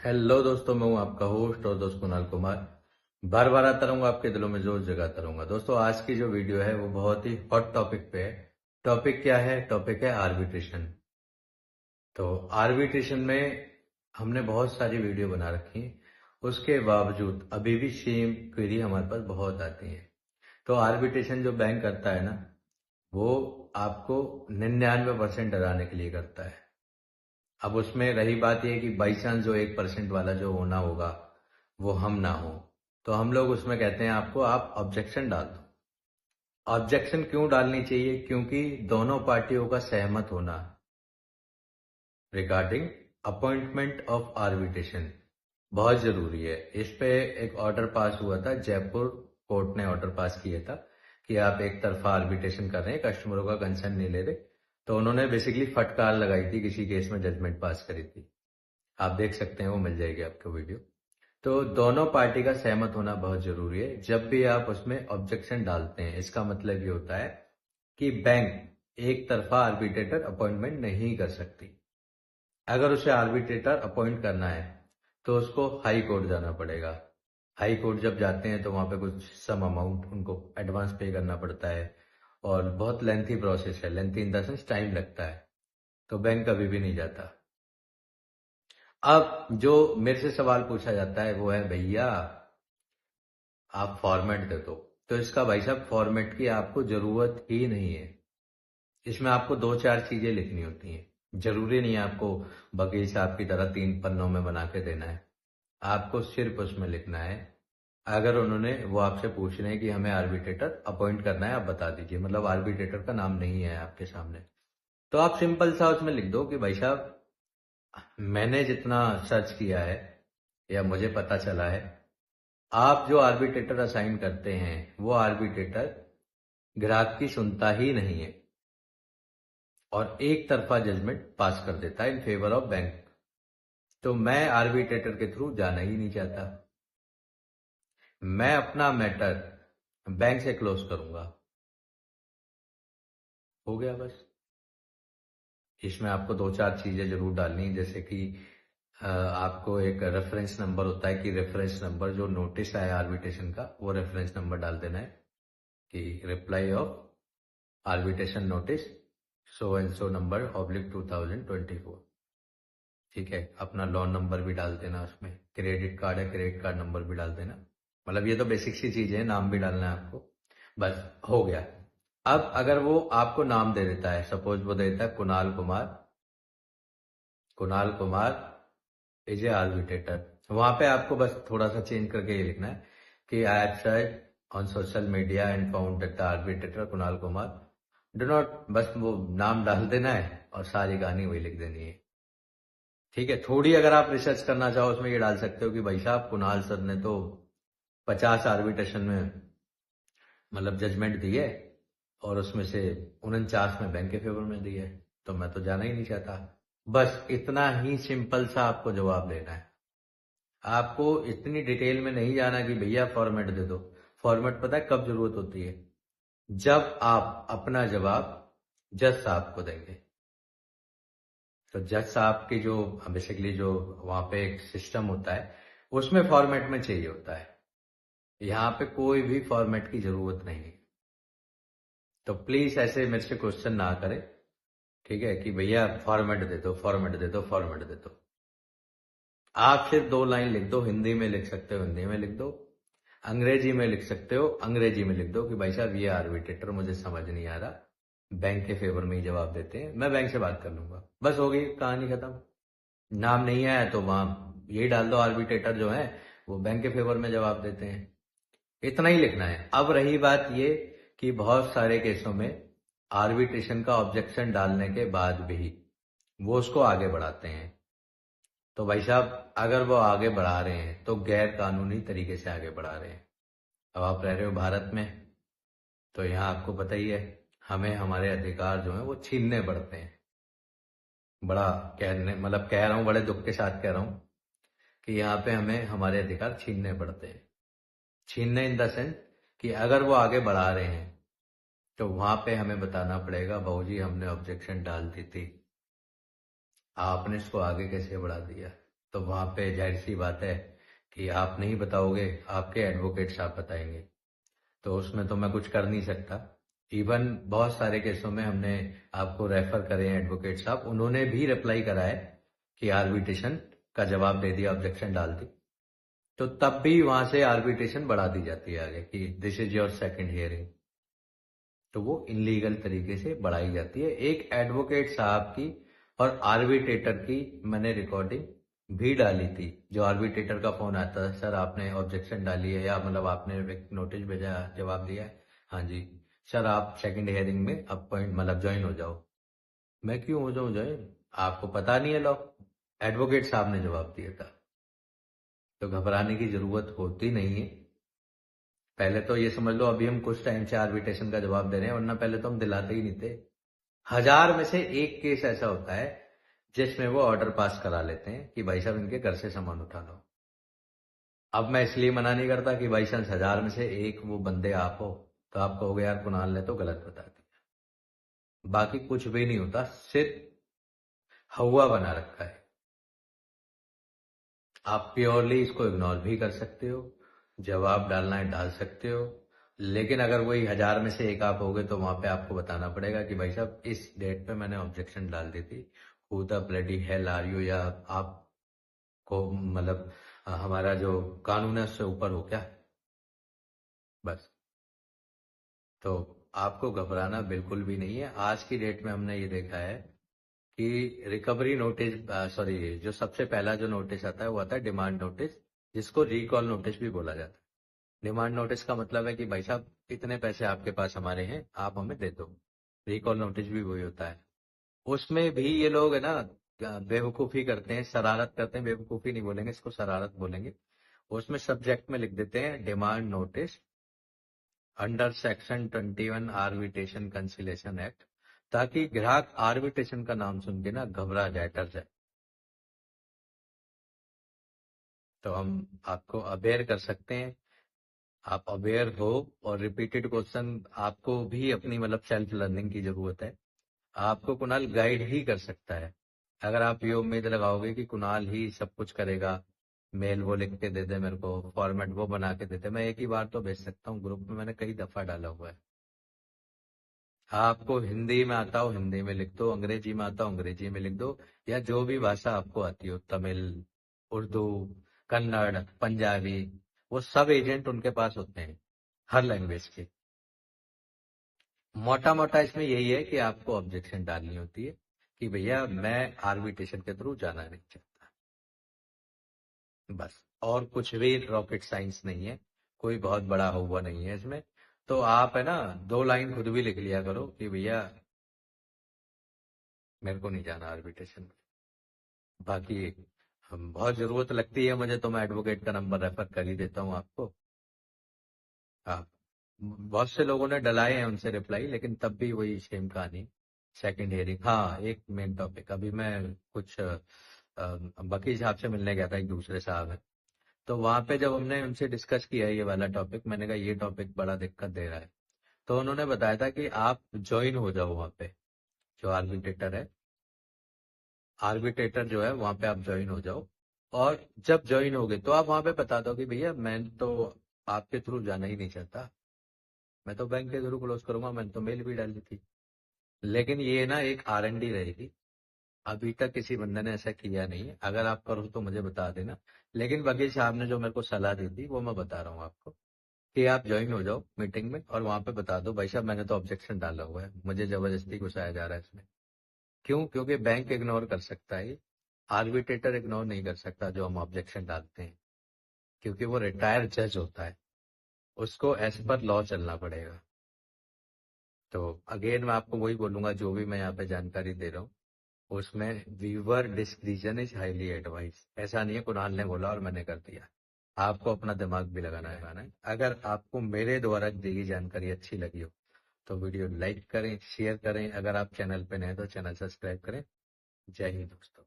Hello दोस्तों, मैं हूं आपका होस्ट और दोस्त कुणाल कुमार। बार बार आता रहूंगा, आपके दिलों में जोर जगाता रहूंगा। दोस्तों, आज की जो वीडियो है वो बहुत ही हॉट टॉपिक पे है। टॉपिक क्या है? टॉपिक है आर्बिट्रेशन। तो आर्बिट्रेशन में हमने बहुत सारी वीडियो बना रखी है, उसके बावजूद अभी भी सेम क्वेरी हमारे पास बहुत आती है। तो आर्बिट्रेशन जो बैंक करता है ना, वो आपको 99% डराने के लिए करता है। अब उसमें रही बात यह कि बाई चांस जो 1% वाला जो होना होगा वो हम ना हो, तो हम लोग उसमें कहते हैं आपको आप ऑब्जेक्शन डाल दो। ऑब्जेक्शन क्यों डालनी चाहिए? क्योंकि दोनों पार्टियों का सहमत होना रिगार्डिंग अपॉइंटमेंट ऑफ आर्बिट्रेशन बहुत जरूरी है। इस पे एक ऑर्डर पास हुआ था, जयपुर कोर्ट ने ऑर्डर पास किया था कि आप एक तरफा आर्बिट्रेशन कर रहे हैं, कस्टमरों का कंसर्न नहीं ले रहे। तो उन्होंने बेसिकली फटकार लगाई थी, किसी केस में जजमेंट पास करी थी। आप देख सकते हैं, वो मिल जाएगी आपको वीडियो। तो दोनों पार्टी का सहमत होना बहुत जरूरी है जब भी आप उसमें ऑब्जेक्शन डालते हैं। इसका मतलब ये होता है कि बैंक एक तरफा आर्बिट्रेटर अपॉइंटमेंट नहीं कर सकती। अगर उसे आर्बिट्रेटर अपॉइंट करना है तो उसको हाई कोर्ट जाना पड़ेगा। हाई कोर्ट जब जाते हैं तो वहां पे कुछ सम अमाउंट उनको एडवांस पे करना पड़ता है और बहुत लेंथी प्रोसेस है। Lengthy in the sense time लगता है, तो बैंक कभी भी नहीं जाता। अब जो मेरे से सवाल पूछा जाता है वो है, भैया आप फॉर्मेट दे दो। तो इसका भाई साहब फॉर्मेट की आपको जरूरत ही नहीं है। इसमें आपको दो चार चीजें लिखनी होती हैं। जरूरी नहीं है आपको वकील साहब की तरह 3 पन्नों में बना के देना है। आपको सिर्फ उसमें लिखना है, अगर उन्होंने वो आपसे पूछ रहे हैं कि हमें आर्बिट्रेटर अपॉइंट करना है, आप बता दीजिए। मतलब आर्बिट्रेटर का नाम नहीं है आपके सामने, तो आप सिंपल सा उसमें लिख दो कि भाई साहब, मैंने जितना सर्च किया है या मुझे पता चला है, आप जो आर्बिट्रेटर असाइन करते हैं वो आर्बिट्रेटर ग्राहक की सुनता ही नहीं है और एक तरफा जजमेंट पास कर देता है इन फेवर ऑफ बैंक। तो मैं आर्बिट्रेटर के थ्रू जाना ही नहीं चाहता। मैं अपना मैटर बैंक से क्लोज करूंगा। हो गया बस। इसमें आपको दो चार चीजें जरूर डालनी है, जैसे कि आपको एक रेफरेंस नंबर होता है कि रेफरेंस नंबर जो नोटिस आया आर्बिट्रेशन का, वो रेफरेंस नंबर डाल देना है कि reply off arbitration notice so and so number oblique 2024। ठीक है, अपना लोन नंबर भी डाल देना, उसमें क्रेडिट कार्ड है क्रेडिट कार्ड नंबर भी डाल देना। मतलब ये तो बेसिक सी चीजें हैं, नाम भी डालना है आपको। बस हो गया। अब अगर वो आपको नाम दे देता है, सपोज वो दे देता है Kunal Kumar, Kunal Kumar is a arbitrator, वहां पे आपको बस थोड़ा सा चेंज करके ये लिखना है कि I have search on social media and found that the arbitrator Kunal Kumar do not, बस वो नाम डाल देना है और सारी कहानी वही लिख देनी है। ठीक है, थोड़ी अगर आप रिसर्च करना चाहो उसमें ये डाल सकते हो कि भाई साहब कुणाल सर ने तो 50 आर्बिट्रेशन में मतलब जजमेंट दी है और उसमें से 49 में बैंक के फेवर में दी है, तो मैं तो जाना ही नहीं चाहता। बस इतना ही सिंपल सा आपको जवाब देना है। आपको इतनी डिटेल में नहीं जाना कि भैया फॉर्मेट दे दो। फॉर्मेट पता है कब जरूरत होती है? जब आप अपना जवाब जज साहब को देंगे। तो जज साहब की जो बेसिकली जो वहां पे एक सिस्टम होता है, उसमें फॉर्मेट में चाहिए होता है। यहाँ पे कोई भी फॉर्मेट की जरूरत नहीं है। तो प्लीज ऐसे मेरे से क्वेश्चन ना करें, ठीक है, कि भैया फॉर्मेट दे दो फॉर्मेट दे दो फॉर्मेट दे दो। आप सिर्फ 2 लाइन लिख दो, हिंदी में लिख सकते हो हिंदी में लिख दो, अंग्रेजी में लिख सकते हो अंग्रेजी में लिख दो कि भाई साहब ये आर्बिट्रेटर मुझे समझ नहीं आ रहा, बैंक के फेवर में ही जवाब देते हैं, मैं बैंक से बात कर लूंगा। बस हो गई कहानी खत्म। नाम नहीं आया तो वहां यही डाल दो, आर्बिट्रेटर जो है वो बैंक के फेवर में जवाब देते हैं। इतना ही लिखना है। अब रही बात ये कि बहुत सारे केसों में आर्बिट्रेशन का ऑब्जेक्शन डालने के बाद भी वो उसको आगे बढ़ाते हैं। तो भाई साहब, अगर वो आगे बढ़ा रहे हैं तो गैर कानूनी तरीके से आगे बढ़ा रहे हैं। अब आप रह रहे हो भारत में, तो यहाँ आपको पता ही है, हमें हमारे अधिकार जो है वो छीनने पड़ते हैं। बड़ा कहने मतलब कह रहा हूँ, बड़े दुख के साथ कह रहा हूँ कि यहाँ पे हमें हमारे अधिकार छीनने पड़ते हैं। छीनने इन द सेंस कि अगर वो आगे बढ़ा रहे हैं तो वहां पे हमें बताना पड़ेगा, बहू जी हमने ऑब्जेक्शन डाल दी थी, आपने इसको आगे कैसे बढ़ा दिया। तो वहां पे जाहिर सी बात है कि आप नहीं बताओगे, आपके एडवोकेट साहब बताएंगे, तो उसमें तो मैं कुछ कर नहीं सकता। इवन बहुत सारे केसों में हमने आपको रेफर करे हैं एडवोकेट साहब, उन्होंने भी रिप्लाई करा है कि आर्बिट्रेशन का जवाब दे दिया, ऑब्जेक्शन डाल दी, तो तब भी वहां से आर्बिट्रेशन बढ़ा दी जाती है आगे कि this is your second hearing, तो वो इनलीगल तरीके से बढ़ाई जाती है। एक एडवोकेट साहब की और आर्बिट्रेटर की मैंने रिकॉर्डिंग भी डाली थी, जो आर्बिट्रेटर का फोन आता था, सर आपने ऑब्जेक्शन डाली है, या मतलब आपने एक नोटिस भेजा, जवाब दिया है, हाँ जी सर आप सेकंड हियरिंग में अपॉइंट मतलब ज्वाइन हो जाओ। मैं क्यों हो जाऊं ज्वाइन, आपको पता नहीं है लॉ, एडवोकेट साहब ने जवाब दिया था। तो घबराने की जरूरत होती नहीं है। पहले तो ये समझ लो अभी हम कुछ टाइम से आर्बिट्रेशन का जवाब दे रहे हैं, वरना पहले तो हम दिलाते ही नहीं थे। 1000 में से एक केस ऐसा होता है जिसमें वो ऑर्डर पास करा लेते हैं कि भाई साहब इनके घर से सामान उठा लो। अब मैं इसलिए मना नहीं करता कि बाई चांस 1000 में से एक वो बंदे आप हो, तो आप कहोगे यार कुणाल ने तो गलत बता दिया। बाकी कुछ भी नहीं होता, सिर्फ हवा बना रखा है। आप प्योरली इसको इग्नोर भी कर सकते हो, जवाब डालना है डाल सकते हो, लेकिन अगर वही 1000 में से एक आप होगे तो वहां पे आपको बताना पड़ेगा कि भाई साहब इस डेट पे मैंने ऑब्जेक्शन डाल दी थी, who the bloody hell are you, या आपको मतलब हमारा जो कानून है उससे ऊपर हो क्या। बस। तो आपको घबराना बिल्कुल भी नहीं है। आज की डेट में हमने ये देखा है कि रिकवरी नोटिस, सॉरी, जो सबसे पहला जो नोटिस आता है वो आता है डिमांड नोटिस, जिसको रिकॉल नोटिस भी बोला जाता है। डिमांड नोटिस का मतलब है कि भाई साहब इतने पैसे आपके पास हमारे हैं, आप हमें दे दो। रिकॉल नोटिस भी वही होता है। उसमें भी ये लोग है ना बेवकूफी करते हैं, शरारत करते हैं, बेवकूफी नहीं बोलेंगे इसको, शरारत बोलेंगे। उसमें सब्जेक्ट में लिख देते हैं demand notice under section 21 arbitration conciliation act, ताकि ग्राहक आर्बिट्रेशन का नाम सुन के ना घबरा जाए, डर जाए। तो हम आपको अवेयर कर सकते हैं, आप अवेयर हो। और रिपीटेड क्वेश्चन आपको भी अपनी मतलब सेल्फ लर्निंग की जरूरत है। आपको कुणाल गाइड ही कर सकता है। अगर आप ये उम्मीद लगाओगे कि कुणाल ही सब कुछ करेगा, मेल वो लिख के दे दे मेरे को, फॉर्मेट वो बना के दे दे, मैं एक ही बार तो भेज सकता हूँ, ग्रुप में मैंने कई दफा डाला हुआ है। आपको हिंदी में आता हो हिंदी में लिख दो, अंग्रेजी में आता हो अंग्रेजी में लिख दो, या जो भी भाषा आपको आती हो, तमिल, उर्दू, कन्नड़, पंजाबी, वो सब एजेंट उनके पास होते हैं हर लैंग्वेज के। मोटा मोटा इसमें यही है कि आपको ऑब्जेक्शन डालनी होती है कि भैया मैं आर्बिट्रेशन के थ्रू जाना नहीं चाहता। बस। और कुछ भी रॉकेट साइंस नहीं है, कोई बहुत बड़ा हुआ नहीं है इसमें। तो आप है ना 2 लाइन खुद भी लिख लिया करो कि भैया मेरे को नहीं जाना आर्बिट्रेशन में। बाकी हम बहुत जरूरत लगती है मुझे तो मैं एडवोकेट का नंबर रेफर कर ही देता हूँ आपको। हाँ, बहुत से लोगों ने डलाए हैं उनसे रिप्लाई, लेकिन तब भी वही सेम कहानी, सेकंड हियरिंग। हाँ, एक मेन टॉपिक, अभी मैं कुछ वकील साहब से मिलने गया था, एक दूसरे साहब है, तो वहां पे जब हमने उनसे डिस्कस किया ये वाला टॉपिक, मैंने कहा ये टॉपिक बड़ा दिक्कत दे रहा है, तो उन्होंने बताया था कि आप ज्वाइन हो जाओ वहां पे, जो आर्बिट्रेटर है, आर्बिट्रेटर जो है वहां पे आप ज्वाइन हो जाओ। और जब ज्वाइन होगे तो आप वहां पे बता दो कि भैया मैं तो आपके थ्रू जाना ही नहीं चाहता, मैं तो बैंक के थ्रू क्लोज करूंगा, मैंने तो मेल भी डाली थी। लेकिन ये ना एक R&D रहेगी, अभी तक किसी बंदे ने ऐसा किया नहीं है। अगर आप करो तो मुझे बता देना, लेकिन वकील साहब ने जो मेरे को सलाह दी थी वो मैं बता रहा हूँ आपको, कि आप ज्वाइन हो जाओ मीटिंग में और वहां पे बता दो भाई साहब मैंने तो ऑब्जेक्शन डाला हुआ है, मुझे जबरदस्ती घुसाया जा रहा है इसमें। क्यों? क्योंकि बैंक इग्नोर कर सकता है, आर्बिट्रेटर इग्नोर नहीं कर सकता जो हम ऑब्जेक्शन डालते हैं, क्योंकि वो रिटायर्ड जज होता है, उसको एज पर लॉ चलना पड़ेगा। तो अगेन मैं आपको वही बोलूंगा, जो भी मैं यहाँ पे जानकारी दे रहा हूँ उसमें viewer description is highly advice. ऐसा नहीं है कुणाल ने बोला और मैंने कर दिया, आपको अपना दिमाग भी लगाना है। अगर आपको मेरे द्वारा दी गई जानकारी अच्छी लगी हो तो वीडियो लाइक करें, शेयर करें, अगर आप चैनल पे नए तो चैनल सब्सक्राइब करें। जय हिंद दोस्तों।